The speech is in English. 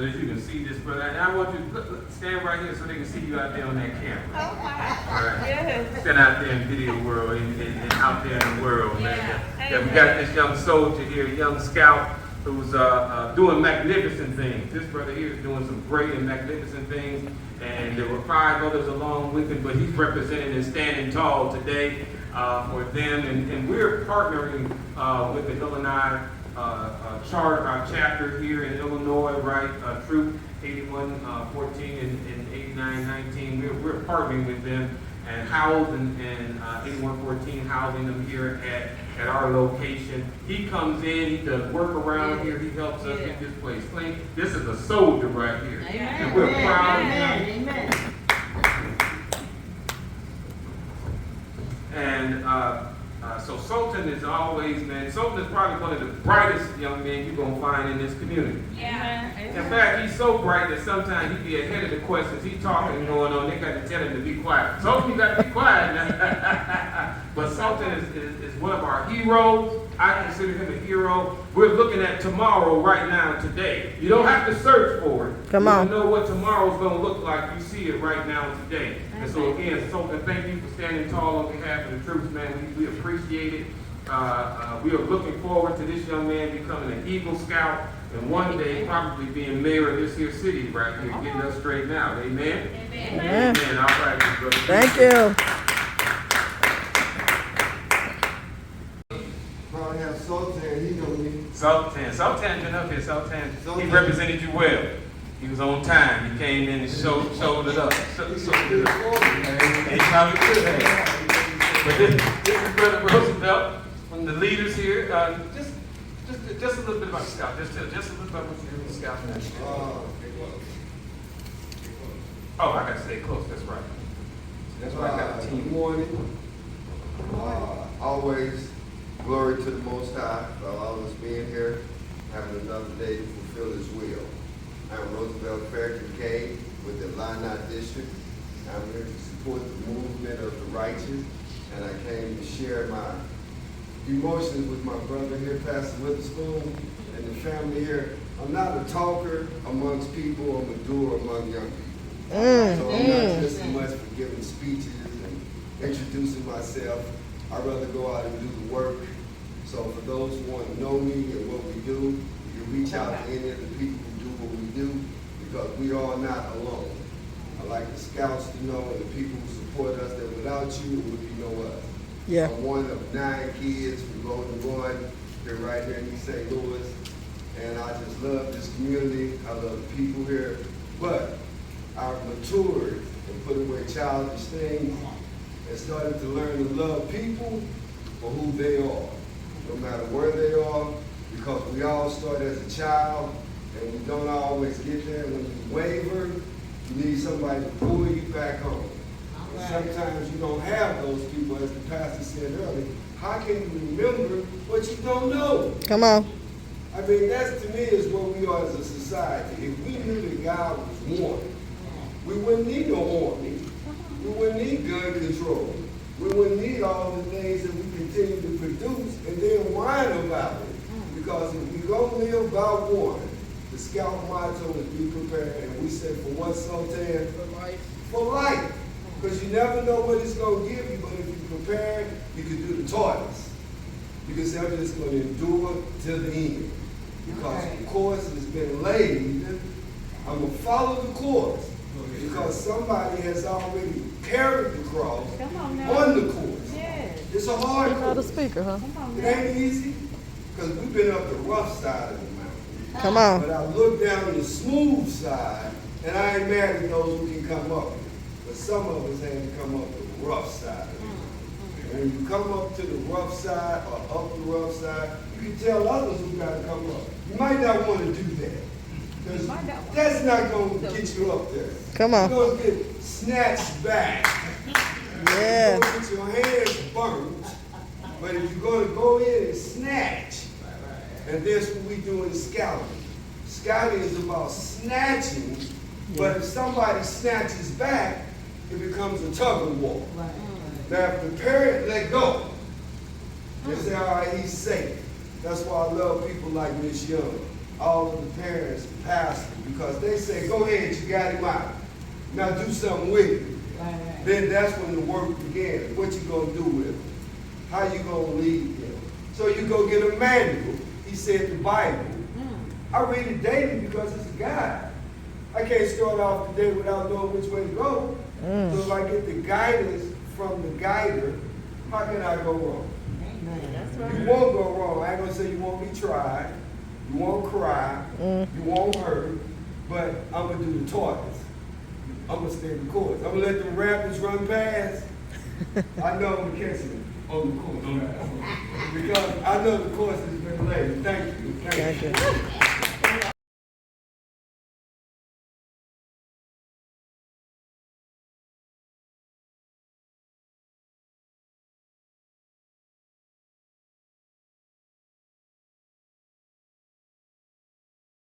So as you can see this brother, and I want you to stand right here so they can see you out there on that camera. Oh my. All right. Yes. Stand out there in video world and out there in the world, man. Yeah. Yeah, we got this young soldier here, young scout, who's doing magnificent things. This brother here is doing some great and magnificent things, and there were 5 others along with him, but he's representing and standing tall today for them, and we're partnering with the Illini chapter here in Illinois, right? Troop 8114 and 8919. We're partnering with them and housing and 8114 housing them here at our location. He comes in, he does work around here, he helps us get this place clean. This is a soldier right here. Amen. And we're proud of him. Amen. And so Sultan is always, man, Sultan is probably one of the brightest young men you're going to find in this community. Yeah. In fact, he's so bright that sometimes he be ahead of the questions. He's talking and going on. They got to tell him to be quiet. Sultan, you got to be quiet now. But Sultan is one of our heroes. I consider him a hero. We're looking at tomorrow right now, today. You don't have to search for it. Come on. You know what tomorrow's going to look like. You see it right now, today. And so again, Sultan, thank you for standing tall on behalf of the troops, man. We appreciate it. We are looking forward to this young man becoming an Eagle Scout and one day probably being mayor of this here city right here, getting us straightened out. Amen? Amen. Amen. All right, brother. Thank you. Probably have Sultan, he know me. Sultan been up here. Sultan, he represented you well. He was on time. He came in and showed it up. Showed it up. He probably could have. But this is Brother Roosevelt, one of the leaders here. Just a little bit about the Scout. Just a little bit about what you do in the Scout. Oh, I got to stay close. That's right. That's why I got a team. Good morning. Always glory to the Most High for always being here, having another day to fulfill His will. I'm Roosevelt Farrington K with the Illini District. I'm here to support the movement of the righteous, and I came to share my emotions with my brother here, Pastor Witherspoon, and the family here. I'm not a talker amongst people, I'm a doer among young people. So I'm not just so much for giving speeches and introducing myself. I'd rather go out and do the work. So for those who want to know me and what we do, you can reach out to any of the people who do what we do, because we are not alone. I like the Scouts to know and the people who support us that without you, it would be no us. Yeah. I'm one of 9 kids from Golden Run, here right here in East St. Louis, and I just love this community. I love the people here, but I've matured and put away childish things and started to learn to love people for who they are, no matter where they are, because we all start as a child and we don't always get there. When you waver, you need somebody to pull you back home. And sometimes you don't have those people, as the pastor said earlier. How can you remember what you don't know? Come on. I mean, that to me is what we are as a society. If we knew that God was one, we wouldn't need no army. We wouldn't need gun control. We wouldn't need all the things that we continue to produce and then whine about it. Because if we go live by one, the Scout motto is be prepared. And we said for what, Sultan? For life. For life. Because you never know what it's going to give you, but if you're prepared, you can do the tortoise. You can say, I'm just going to endure till the end. Because the course has been laid. I'm going to follow the course. Because somebody has already carried the cross on the course. Yes. It's a hard Not a course. speaker, huh? It ain't easy. Because we've been up the rough side of the mountain. Come on. But I look down the smooth side, and I ain't mad at those who can come up. But some of us had to come up the rough side. And when you come up to the rough side or up the rough side, you can tell others who got to come up. You might not want to do that. Because that's not going to get you up there. Come on. You're going to get snatched back. Yeah. You're going to get your hands burnt. But if you're going to go in and snatch, and that's what we do in scouting. Scouting is about snatching, but if somebody snatches back, it becomes a tug of war. Now, if the parent let go, they say, all right, he's safe. That's why I love people like Miss Young. All of the parents, pastors, Because they say, go ahead, you got him out. Now do something with him. Then that's when the work begins. What you gonna do with him? How you gonna lead him? So you go get a manual. He said the Bible. I read it daily because it's a guide. I can't start off the day without knowing which way to go. So if I get the guidance from the guider, how can I go wrong? That's right. You won't go wrong. I ain't gonna say you won't be tried, you won't cry, you won't hurt, but I'm gonna do the tortoise. I'm gonna stay the course. I'm gonna let the rappers run past. I know I'm gonna catch them on the course. Because I know the course has been laid. Thank you. Thank you.